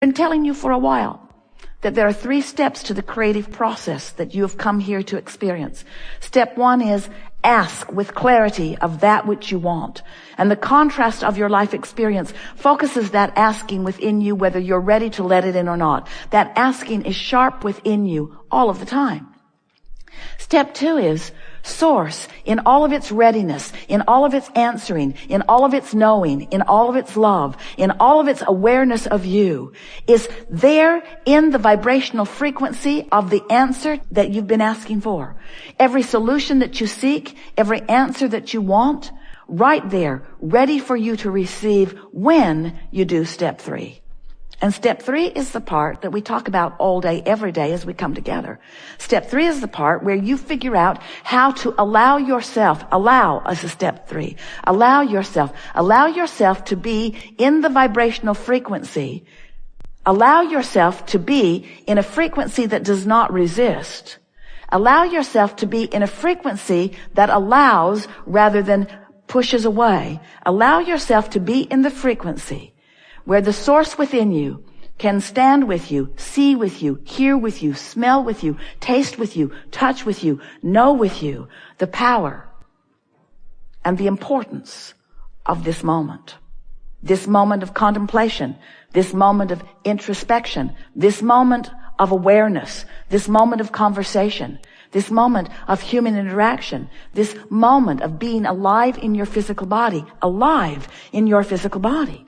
Been telling you for a while that there are 3 steps to the creative process that you have come here to experience. Step 1 is ask with clarity of that which you want. And the contrast of your life experience focuses that asking within you, whether you're ready to let it in or not. That asking is sharp within you all of the time. Step 2 is source in all of its readiness, in all of its answering, in all of its knowing, in all of its love, in all of its awareness of you, is there in the vibrational frequency of the answer that you've been asking for. Every solution that you seek, every answer that you want, right there, ready for you to receive when you do step 3. And step 3 is the part that we talk about all day, every day as we come together. Step 3 is the part where you figure out how to allow yourself to be in the vibrational frequency. Allow yourself to be in a frequency that does not resist. Allow yourself to be in a frequency that allows rather than pushes away. Allow yourself to be in the frequency where the source within you can stand with you, see with you, hear with you, smell with you, taste with you, touch with you, know with you the power and the importance of this moment of contemplation, this moment of introspection, this moment of awareness, this moment of conversation, this moment of human interaction, this moment of being alive in your physical body, alive in your physical body.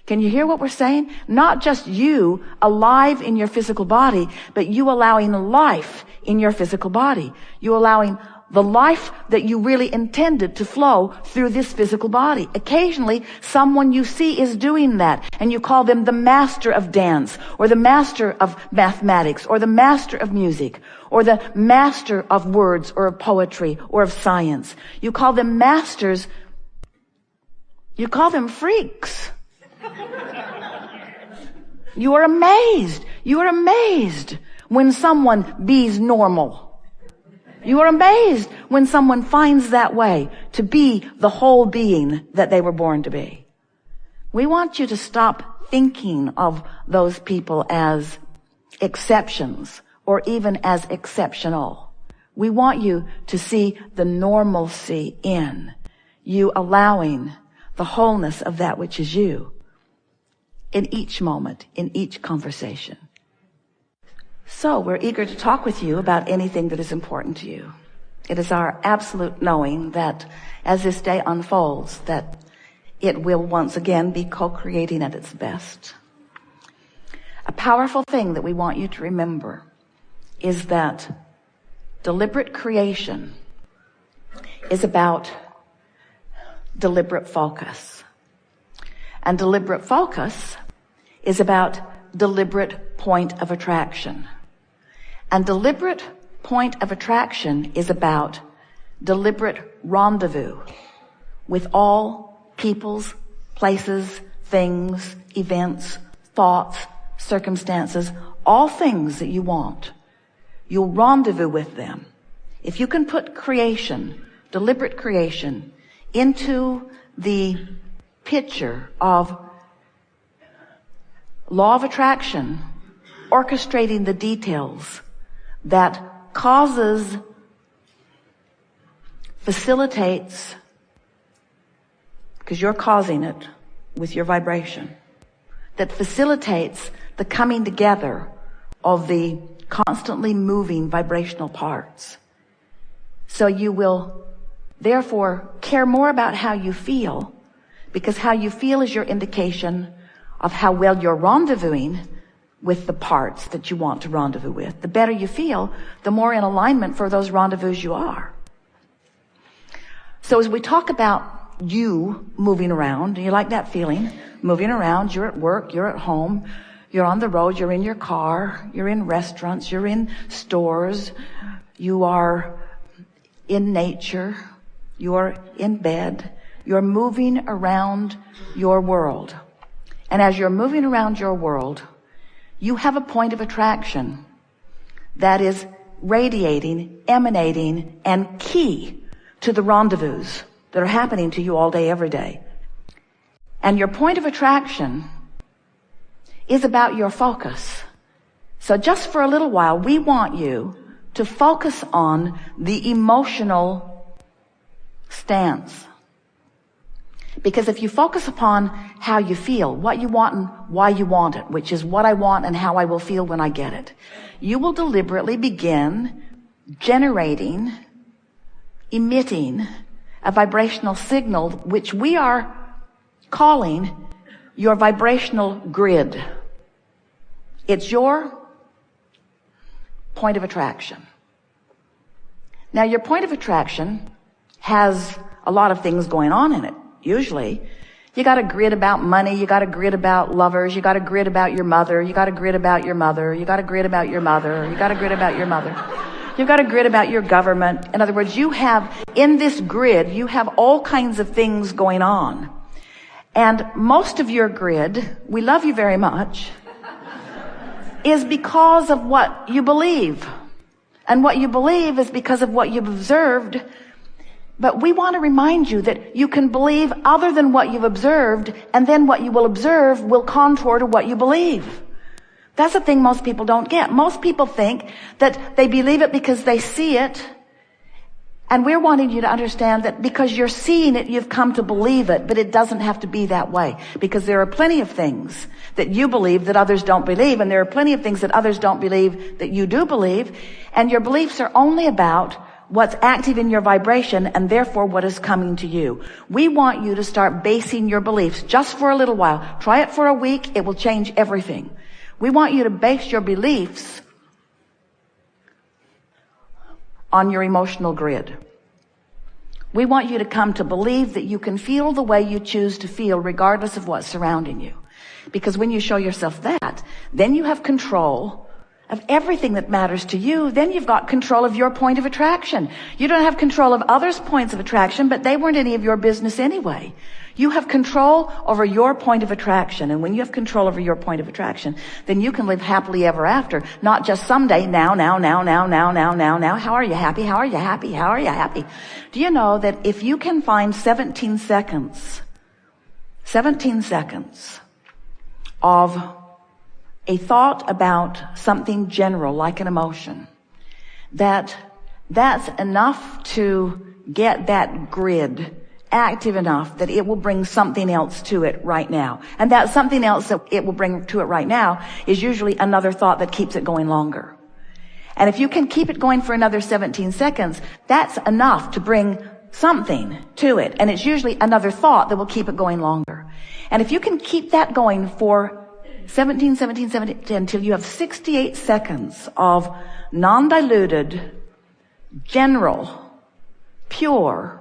Can you hear what we're saying? Not just you alive in your physical body, but you allowing life in your physical body. You allowing the life that you really intended to flow through this physical body. Occasionally, someone you see is doing that, and you call them the master of dance, or the master of mathematics, or the master of music, or the master of words, or of poetry, or of science. You call them masters. You call them freaks. You are amazed. You are amazed when someone be's normal. You are amazed when someone finds that way to be the whole being that they were born to be. We want you to stop thinking of those people as exceptions or even as exceptional. We want you to see the normalcy in you, allowing the wholeness of that which is you in each moment, in each conversation. So we're eager to talk with you about anything that is important to you. It is our absolute knowing that as this day unfolds, that it will once again be co-creating at its best. A powerful thing that we want you to remember is that deliberate creation is about deliberate focus. And deliberate focus is about deliberate point of attraction. And deliberate point of attraction is about deliberate rendezvous with all peoples, places, things, events, thoughts, circumstances, all things that you want. You'll rendezvous with them. If you can put creation, deliberate creation, into the picture of law of attraction, orchestrating the details that facilitates, because you're causing it with your vibration, that facilitates the coming together of the constantly moving vibrational parts. So you will therefore care more about how you feel, because how you feel is your indication of how well you're rendezvousing with the parts that you want to rendezvous with. The better you feel, the more in alignment for those rendezvous you are. So as we talk about you moving around, do you like that feeling? Moving around, you're at work, you're at home, you're on the road, you're in your car, you're in restaurants, you're in stores, you are in nature, you're in bed, you're moving around your world. And as you're moving around your world, you have a point of attraction that is radiating, emanating, and key to the rendezvous that are happening to you all day, every day. And your point of attraction is about your focus. So just for a little while, we want you to focus on the emotional stance. Because if you focus upon how you feel, what you want and why you want it, which is what I want and how I will feel when I get it, you will deliberately begin generating, emitting a vibrational signal, which we are calling your vibrational grid. It's your point of attraction. Now, your point of attraction has a lot of things going on in it. Usually, you got a grid about money, you got a grid about lovers, you got a grid about your mother, you got a grid about your mother, you got a grid about your mother, you got a grid about your mother. You've got a grid about your government. In other words, you have, in this grid, you have all kinds of things going on. And most of your grid, we love you very much, is because of what you believe. And what you believe is because of what you've observed. But we want to remind you that you can believe other than what you've observed, and then what you will observe will contour to what you believe. That's the thing most people don't get. Most people think that they believe it because they see it. And we're wanting you to understand that because you're seeing it, you've come to believe it, but it doesn't have to be that way. Because there are plenty of things that you believe that others don't believe, and there are plenty of things that others don't believe that you do believe. And your beliefs are only about what's active in your vibration, and therefore what is coming to you. We want you to start basing your beliefs just for a little while. Try it for a week. It will change everything. We want you to base your beliefs on your emotional grid. We want you to come to believe that you can feel the way you choose to feel regardless of what's surrounding you. Because when you show yourself that, then you have control of everything that matters to you. Then you've got control of your point of attraction. You don't have control of others' points of attraction, but they weren't any of your business anyway. You have control over your point of attraction. And when you have control over your point of attraction, then you can live happily ever after. Not just someday, now. How are you happy? How are you happy? How are you happy? Do you know that if you can find 17 seconds of a thought about something general, like an emotion, that's enough to get that grid active enough that it will bring something else to it right now. And that something else that it will bring to it right now is usually another thought that keeps it going longer. And if you can keep it going for another 17 seconds, that's enough to bring something to it. And it's usually another thought that will keep it going longer. And if you can keep that going for 17, until you have 68 seconds of non-diluted, general, pure,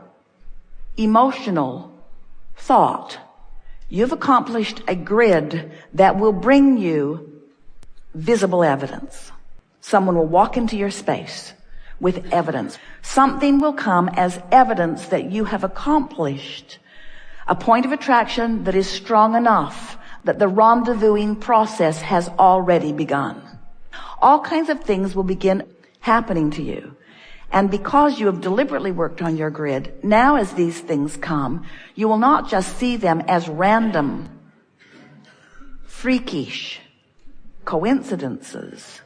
emotional thought, you've accomplished a grid that will bring you visible evidence. Someone will walk into your space with evidence. Something will come as evidence that you have accomplished a point of attraction that is strong enough that the rendezvousing process has already begun. All kinds of things will begin happening to you. And because you have deliberately worked on your grid, now as these things come, you will not just see them as random, freakish coincidences.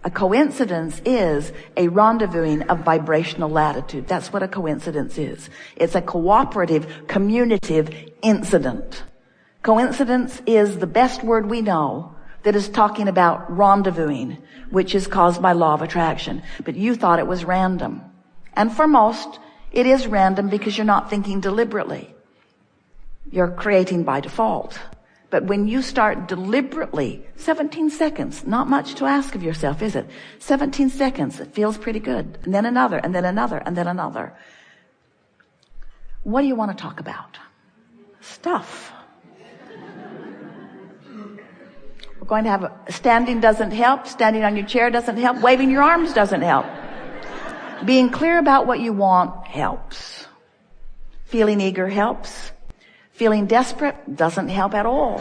A coincidence is a rendezvousing of vibrational latitude. That's what a coincidence is. It's a cooperative, communicative incident. Coincidence is the best word we know that is talking about rendezvousing, which is caused by law of attraction. But you thought it was random. And for most, it is random because you're not thinking deliberately. You're creating by default. But when you start deliberately, 17 seconds, not much to ask of yourself, is it? 17 seconds, it feels pretty good. And then another, and then another, and then another. What do you want to talk about? Stuff. We're going to have standing doesn't help. Standing on your chair doesn't help. Waving your arms doesn't help. Being clear about what you want helps. Feeling eager helps. Feeling desperate doesn't help at all.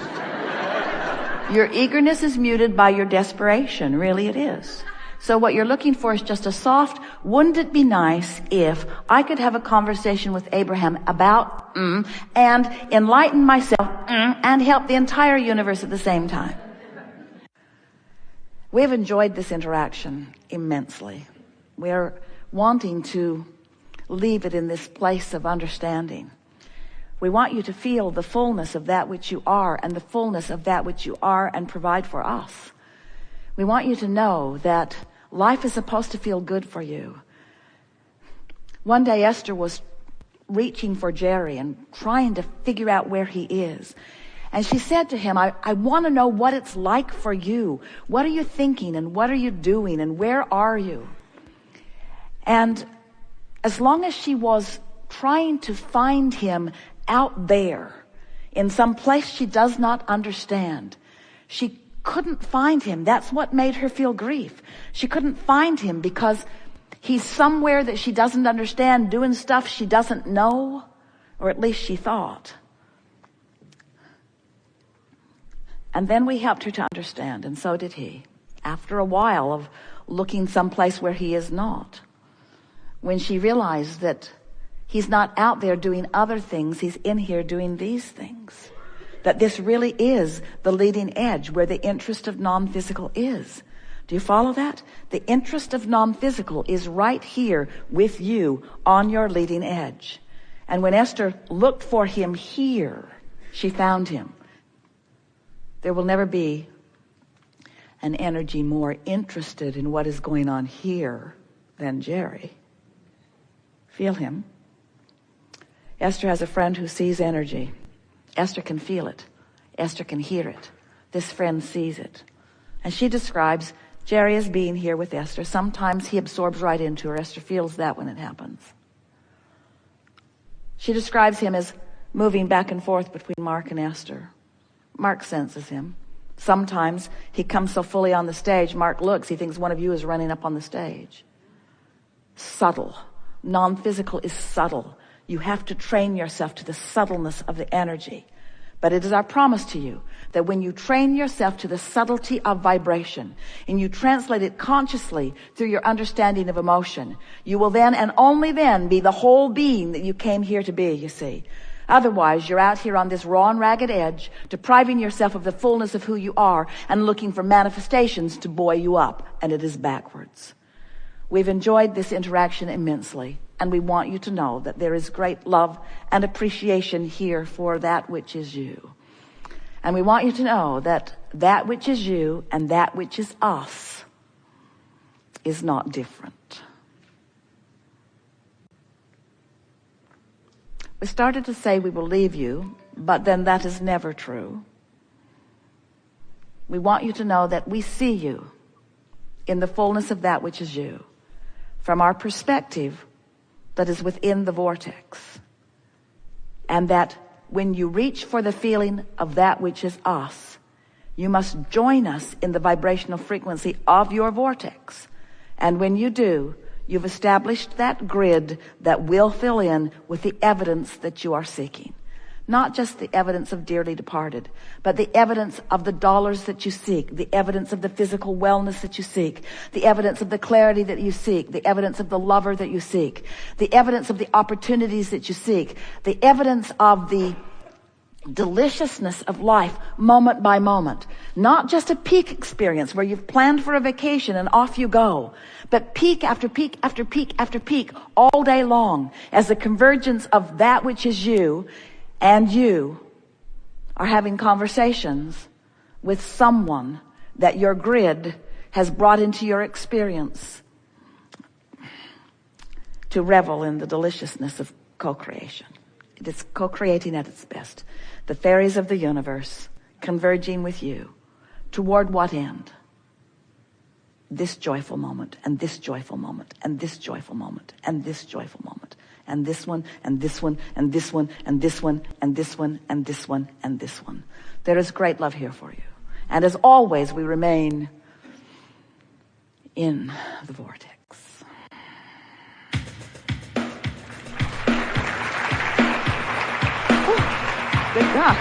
Your eagerness is muted by your desperation. Really it is. So what you're looking for is just a soft, wouldn't it be nice if I could have a conversation with Abraham about and enlighten myself and help the entire universe at the same time. We've enjoyed this interaction immensely. We're wanting to leave it in this place of understanding. We want you to feel the fullness of that which you are and the fullness of that which you are and provide for us. We want you to know that life is supposed to feel good for you. One day Esther was reaching for Jerry and trying to figure out where he is. And she said to him, I want to know what it's like for you. What are you thinking and what are you doing and where are you? And as long as she was trying to find him out there in some place she does not understand, she couldn't find him. That's what made her feel grief. She couldn't find him because he's somewhere that she doesn't understand, doing stuff she doesn't know, or at least she thought. And then we helped her to understand, and so did he. After a while of looking someplace where he is not, when she realized that he's not out there doing other things, he's in here doing these things. That this really is the leading edge where the interest of non-physical is. Do you follow that? The interest of non-physical is right here with you on your leading edge. And when Esther looked for him here, she found him. There will never be an energy more interested in what is going on here than Jerry. Feel him. Esther has a friend who sees energy. Esther can feel it. Esther can hear it. This friend sees it. And she describes Jerry as being here with Esther. Sometimes he absorbs right into her. Esther feels that when it happens. She describes him as moving back and forth between Mark and Esther. Mark senses him. Sometimes he comes so fully on the stage, Mark looks, he thinks one of you is running up on the stage. Subtle. Non-physical is subtle. You have to train yourself to the subtleness of the energy. But it is our promise to you that when you train yourself to the subtlety of vibration and you translate it consciously through your understanding of emotion, you will then and only then be the whole being that you came here to be, you see. Otherwise, you're out here on this raw and ragged edge, depriving yourself of the fullness of who you are and looking for manifestations to buoy you up, and it is backwards. We've enjoyed this interaction immensely, and we want you to know that there is great love and appreciation here for that which is you. And we want you to know that that which is you and that which is us is not different. We started to say we will leave you, but then that is never true. We want you to know that we see you in the fullness of that which is you, from our perspective that is within the vortex. And that when you reach for the feeling of that which is us, you must join us in the vibrational frequency of your vortex. And when you do, you've established that grid that will fill in with the evidence that you are seeking. Not just the evidence of dearly departed, but the evidence of the dollars that you seek, the evidence of the physical wellness that you seek, the evidence of the clarity that you seek, the evidence of the lover that you seek, the evidence of the opportunities that you seek, the evidence of the deliciousness of life moment by moment. Not just a peak experience where you've planned for a vacation and off you go, but peak after peak after peak after peak all day long as the convergence of that which is you and you are having conversations with someone that your grid has brought into your experience to revel in the deliciousness of co-creation. It is co-creating at its best. The fairies of the universe converging with you toward what end? This joyful moment, and this joyful moment, and this joyful moment, and this joyful moment, and this one, and this one, and this one, and this one, and this one, and this one, and this one. There is great love here for you. And as always, we remain in the vortex. Good God.